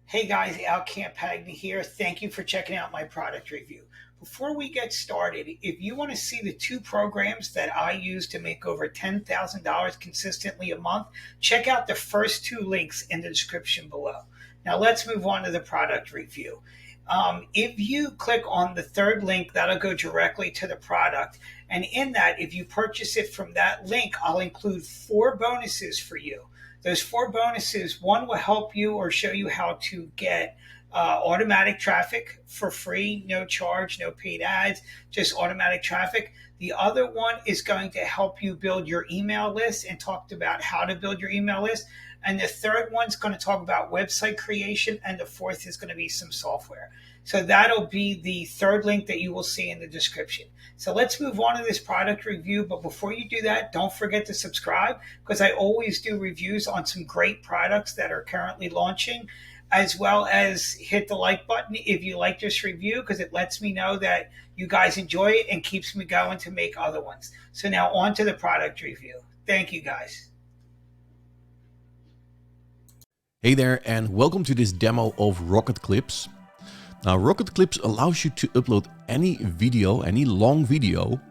Hey guys, Al Campagna here. Thank you for checking out my product review. Before we get started, if you want to see the two programs that I use to make over $10,000 consistently a month, check out the first two links in the description below. Now let's move on to the product review. If you click on the third link, that'll go directly to the product. And in that, if you purchase it from that link, I'll include 4 bonuses for you. Those 4 bonuses, one will help you or show you how to get automatic traffic for free, no charge, no paid ads, just automatic traffic. The other one is going to help you build your email list and talk about how to build your email list. And the third one's going to talk about website creation. And the fourth is going to be some software. So that'll be the third link that you will see in the description. So let's move on to this product review. But before you do that, don't forget to subscribe because I always do reviews on some great products that are currently launching, as well as hit the like button if you like this review because it lets me know that you guys enjoy it and keeps me going to make other ones. So now on to the product review. Thank you guys. Hey there and welcome to this demo of RocketClips. Now RocketClips allows you to upload any video, any long video,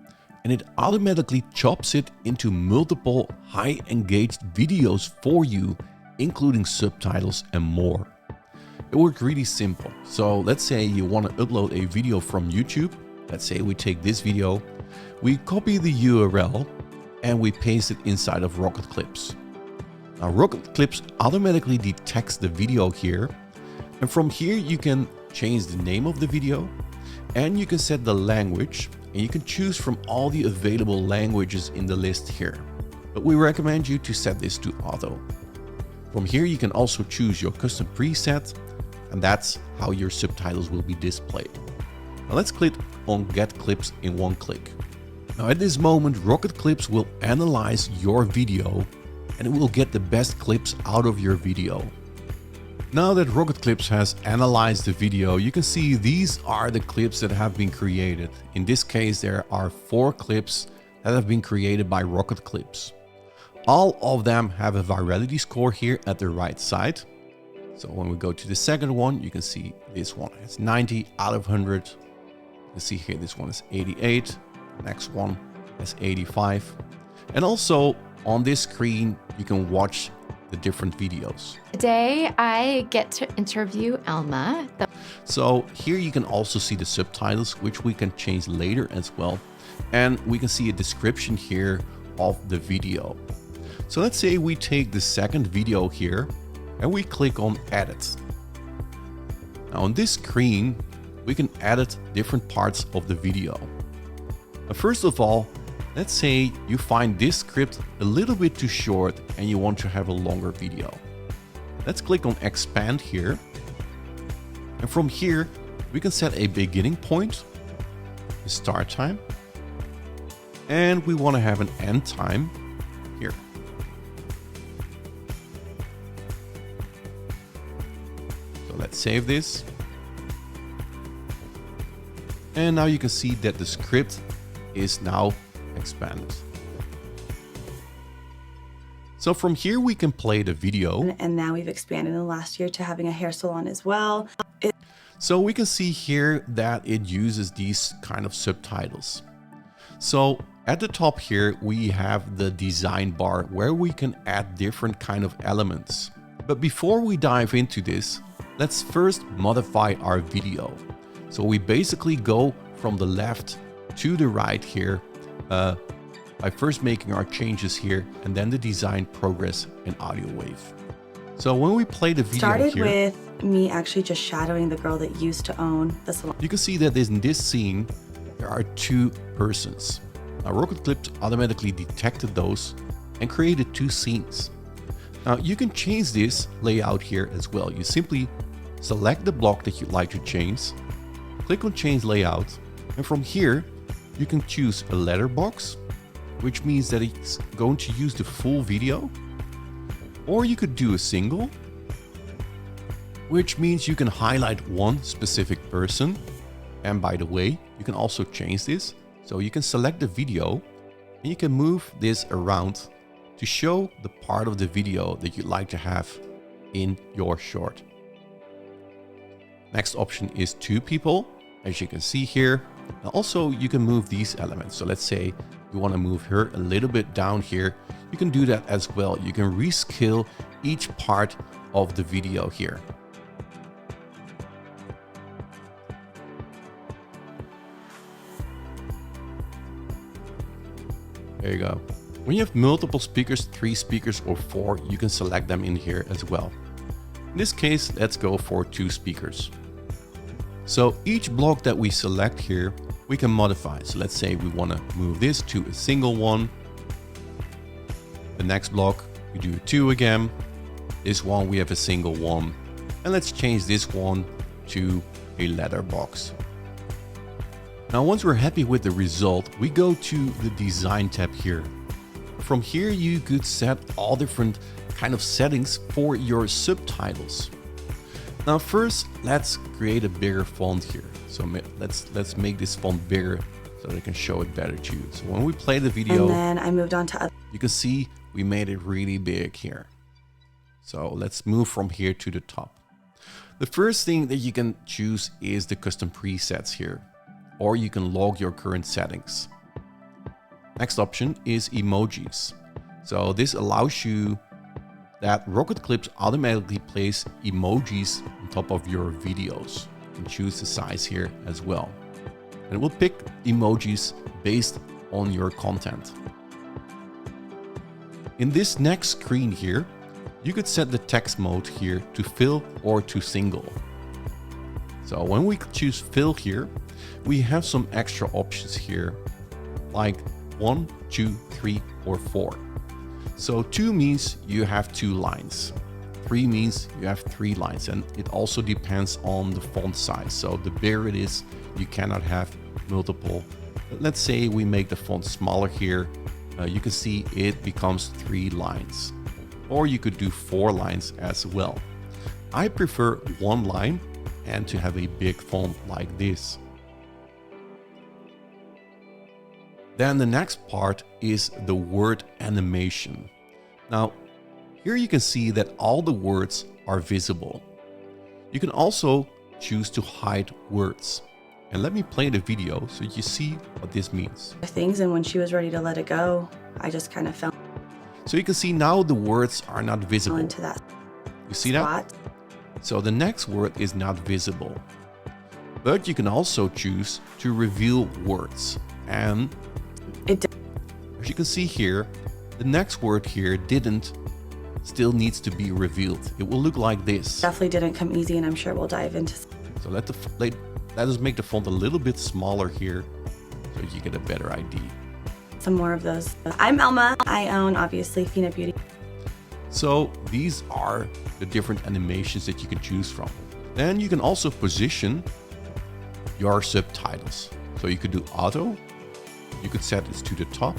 and it automatically chops it into multiple high engaged videos for you, including subtitles and more. It works really simple. So let's say you want to upload a video from YouTube. Let's say we take this video, we copy the URL and we paste it inside of RocketClips. Now RocketClips automatically detects the video here, and from here you can change the name of the video and you can set the language, and you can choose from all the available languages in the list here. But we recommend you to set this to auto. From here you can also choose your custom preset, and that's how your subtitles will be displayed. Now let's click on Get Clips in one click. Now at this moment RocketClips will analyze your video and it will get the best clips out of your video. Now that RocketClips has analyzed the video, you can see these are the clips that have been created. In this case, there are 4 clips that have been created by RocketClips. All of them have a virality score here at the right side. So when we go to the second one, you can see this one has 90 out of 100. You can see here this one is 88. Next one has 85. And also on this screen, you can watch the different videos. Today, I get to interview Elma. So here you can also see the subtitles, which we can change later as well. And we can see a description here of the video. So let's say we take the second video here and we click on Edit. Now on this screen, we can edit different parts of the video. First of all, let's say you find this script a little bit too short and you want to have a longer video. Let's click on Expand here. And from here, we can set a beginning point, a start time, and we want to have an end time here. So let's save this. And now you can see that the script is now expanded. So from here we can play the video. And now we've expanded in the last year to having a hair salon as well. So we can see here that it uses these kind of subtitles. So at the top here we have the design bar where we can add different kind of elements. But before we dive into this, let's first modify our video. So we basically go from the left to the right here by first making our changes here and then the design, progress, and audio wave. So when we play the video started here, with me actually just shadowing the girl that used to own the salon. You can see that in this scene there are 2 persons. Now RocketClips automatically detected those and created 2 scenes. Now you can change this layout here as well. You simply select the block that you'd like to change, click on change layout, and from here you can choose a letterbox, which means that it's going to use the full video, or you could do a single, which means you can highlight one specific person. And by the way, you can also change this. So you can select the video and you can move this around to show the part of the video that you'd like to have in your short. Next option is 2 people, as you can see here. And also you can move these elements. So let's say you want to move her a little bit down here. You can do that as well. You can rescale each part of the video here. There you go. When you have multiple speakers, 3 speakers or 4, you can select them in here as well. In this case, let's go for 2 speakers. So each block that we select here, we can modify. So let's say we want to move this to a single one. The next block, we do a 2 again. This one, we have a single one. And let's change this one to a letter box. Now, once we're happy with the result, we go to the design tab here. From here, you could set all different kind of settings for your subtitles. Now, first, let's create a bigger font here. So let's make this font bigger so that I can show it better to you. So when we play the video, And then I moved on to other. you can see we made it really big here. So let's move from here to the top. The first thing that you can choose is the custom presets here, or you can log your current settings. Next option is emojis. So this allows you that RocketClips automatically plays emojis on top of your videos. You can choose the size here as well. And it will pick emojis based on your content. In this next screen here, you could set the text mode here to fill or to single. So when we choose fill here, we have some extra options here, like 1, 2, 3, or 4. So 2 means you have 2 lines. 3 means you have 3 lines, and it also depends on the font size. So the bigger it is, you cannot have multiple. Let's say we make the font smaller here. You can see it becomes 3 lines. Or you could do 4 lines as well. I prefer 1 line and to have a big font like this. Then the next part is the word animation. Now, here you can see that all the words are visible. You can also choose to hide words. And let me play the video so you see what this means. Things, and when she was ready to let it go, I just kind of fell So you can see now the words are not visible. into that You see spot. that? So the next word is not visible. But you can also choose to reveal words. And It did. as you can see here, the next word here still needs to be revealed. It will look like this. Definitely didn't come easy, and I'm sure we'll dive into So let us make the font a little bit smaller here so you get a better idea. some more of those. I'm Elma. I own, obviously, Fina Beauty. So these are the different animations that you can choose from. Then you can also position your subtitles. So you could do auto. You could set this to the top,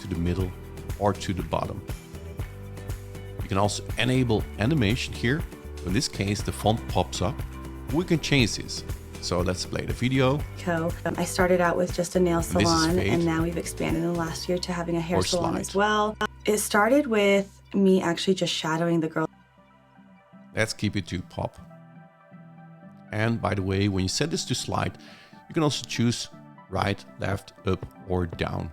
to the middle, or to the bottom. You can also enable animation here. In this case, the font pops up. We can change this. So let's play the video. I started out with just a nail is salon, fade. and now we've expanded in the last year to having a hair Or salon slide. as well. It started with me actually just shadowing the girl. Let's keep it to pop. And by the way, when you set this to slide, you can also choose right, left, up, or down.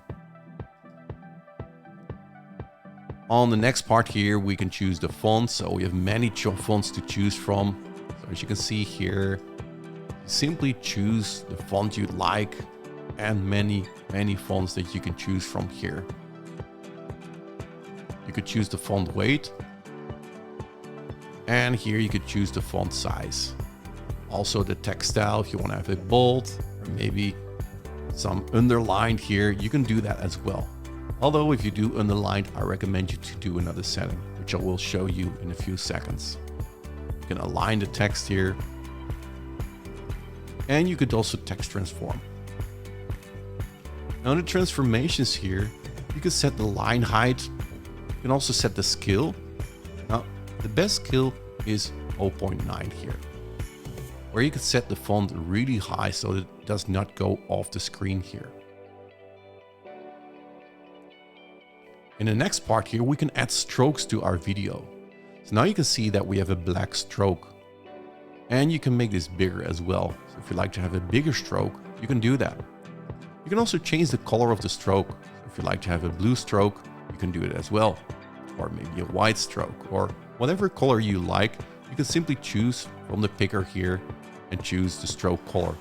On the next part here, we can choose the font. So we have many fonts to choose from. So as you can see here, simply choose the font you like, and many fonts that you can choose from here. You could choose the font weight, and here you could choose the font size. Also the text style, if you want to have it bold or maybe some underlined here, you can do that as well. Although if you do underlined, I recommend you to do another setting, which I will show you in a few seconds. You can align the text here, and you could also text transform. Now the transformations here, you can set the line height. You can also set the scale. Now the best scale is 0.9 here, where you can set the font really high so that it does not go off the screen here. In the next part here, we can add strokes to our video. So now you can see that we have a black stroke. And you can make this bigger as well. So if you like to have a bigger stroke, you can do that. You can also change the color of the stroke. If you like to have a blue stroke, you can do it as well. Or maybe a white stroke, or whatever color you like. You can simply choose from the picker here and choose the stroke color.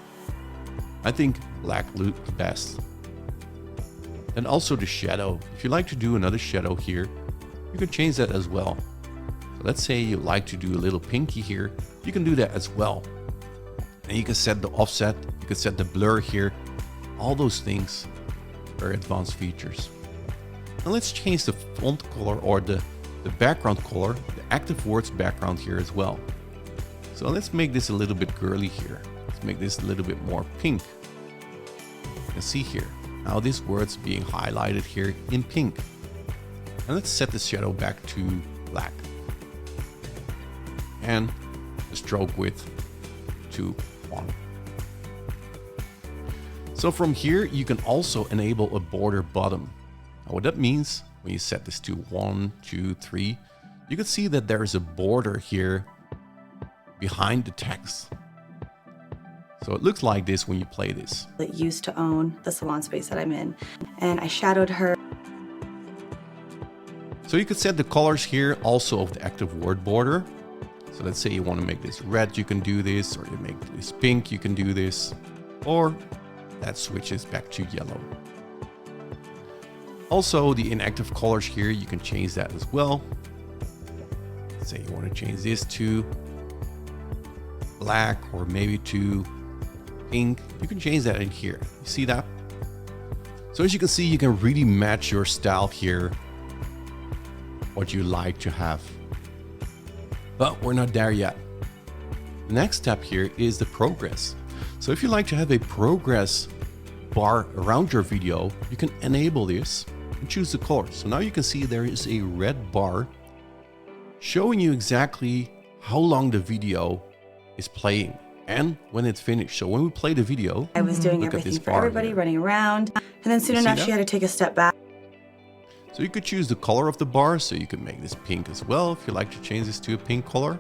I think black looks best. And also the shadow. If you like to do another shadow here, you can change that as well. So let's say you like to do a little pinky here, you can do that as well. And you can set the offset, you can set the blur here, all those things, very advanced features. Now let's change the font color or the background color, the active words background here as well. So let's make this a little bit girly here. Let's make this a little bit more pink. You can see here, now this word's being highlighted here in pink. And let's set the shadow back to black. And the stroke width to 1. So from here, you can also enable a border bottom. Now what that means, when you set this to 1, 2, 3, you can see that there is a border here behind the text. So it looks like this when you play this. That used to own the salon space that I'm in, and I shadowed her. So you could set the colors here also of the active word border. So let's say you want to make this red, you can do this, or you make this pink, you can do this, or that switches back to yellow. Also, the inactive colors here, you can change that as well. Let's say you want to change this to black or maybe to pink. You can change that in here. You see that? So as you can see, you can really match your style here, what you like to have. But we're not there yet. The next step here is the progress. So if you like to have a progress bar around your video, you can enable this and choose the color. So now you can see there is a red bar showing you exactly how long the video is playing and when it's finished. So when we play the video, I was doing everything for everybody, running around, and then soon enough she had to take a step back. So you could choose the color of the bar, so you can make this pink as well if you like to change this to a pink color.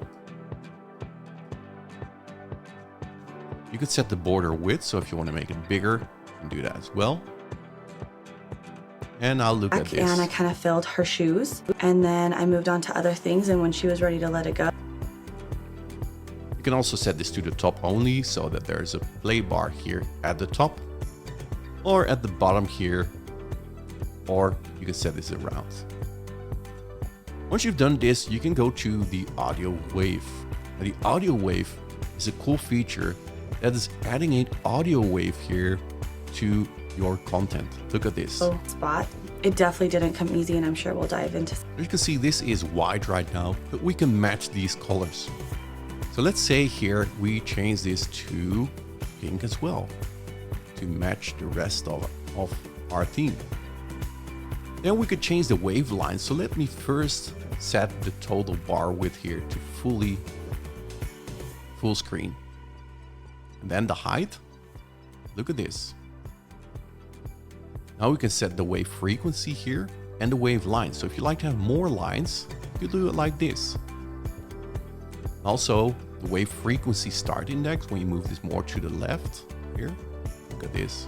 You could set the border width, so if you want to make it bigger, you can do that as well. And I'll look at this. And I kind of filled her shoes, and then I moved on to other things, and when she was ready to let it go. You can also set this to the top only, so that there's a play bar here at the top, or at the bottom here, or you can set this around. Once you've done this, you can go to the audio wave. Now, the audio wave is a cool feature that is adding an audio wave here to your content. Look at this. Spot. It definitely didn't come easy, and I'm sure we'll dive into. You can see this is white right now, but we can match these colors. So let's say here we change this to pink as well to match the rest of our theme. Then we could change the waveline. So let me first set the total bar width here to full screen. And then the height. Look at this. Now we can set the wave frequency here and the wave line. So if you like to have more lines, you do it like this. Also, the wave frequency start index, when you move this more to the left here, look at this.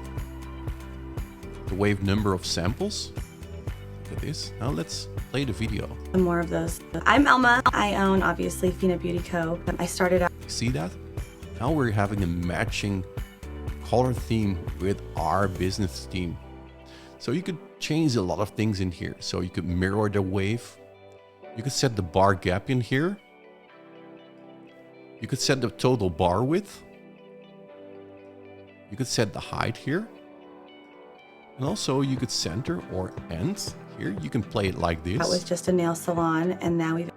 The wave number of samples. Look at this. Now let's play the video. More of those. I'm Elma. I own, obviously, Fina Beauty Co. I started out. See that? Now we're having a matching color theme with our business theme. So you could change a lot of things in here. So you could mirror the wave. You could set the bar gap in here. You could set the total bar width. You could set the height here. And also you could center or end here. You can play it like this. That was just a nail salon, and now we've.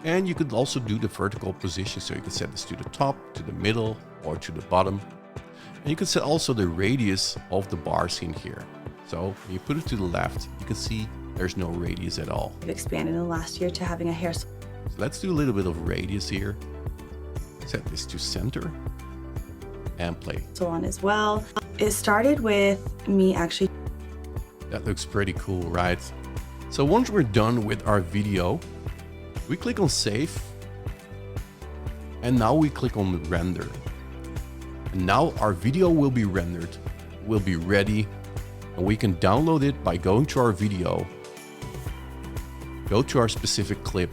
And you could also do the vertical position. So you could set this to the top, to the middle, or to the bottom. And you can set also the radius of the bars in here. So when you put it to the left, you can see there's no radius at all. We've expanded in the last year to having a hair So let's do a little bit of radius here. Set this to center and play. salon as well. It started with me actually. That looks pretty cool, right? So once we're done with our video, we click on save. And now we click on the render. And now our video will be rendered, will be ready, and we can download it by going to our video, go to our specific clip,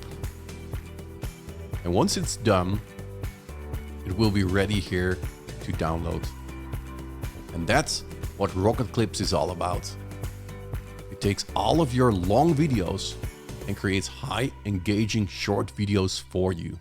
and once it's done, it will be ready here to download. And that's what RocketClips is all about. It takes all of your long videos and creates high engaging short videos for you.